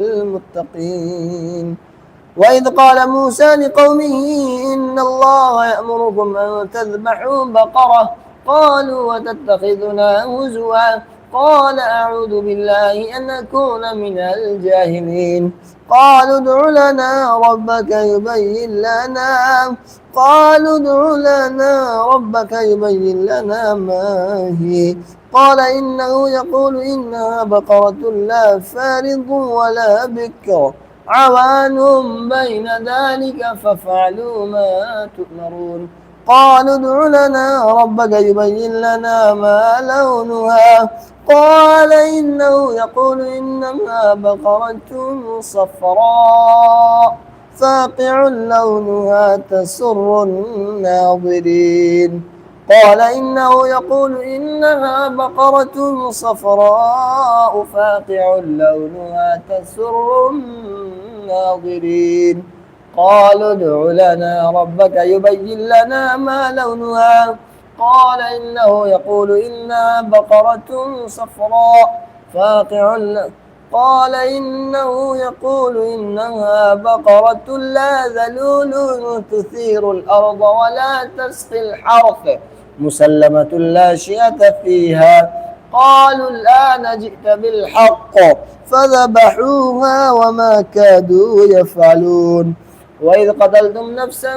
المتقين. وإذ قال موسى لقومه إن الله يأمركم أن تذبحوا بقرة قالوا وتتخذنا هزوا قال أعوذ بالله أن أكون من الجاهلين. قالوا ادع لنا ربك يبين لنا ما هي. قال إنه يقول إنها بقرة لا فارض ولا بكر عوان بين ذلك فافعلوا ما تؤمرون. قالوا ادع لنا ربك يبين لنا ما لونها قال إنه يقول إنها بقرة صفراء فاقع لونها تسر الناظرين. قال إنه يقول إنها بقرة صفراء فاقع لونها تسر الناظرين. قالوا ادع لنا ربك يبين لنا ما لونها قال إنه يقول إنها بقرة صفراء فاقع قال إنه يقول إنها بقرة لا ذلول تثير الأرض ولا تسقي الحرث مسلمة لا شية فيها. قالوا الآن جئت بالحق فذبحوها وما كادوا يفعلون. وإذ قتلتم نفسا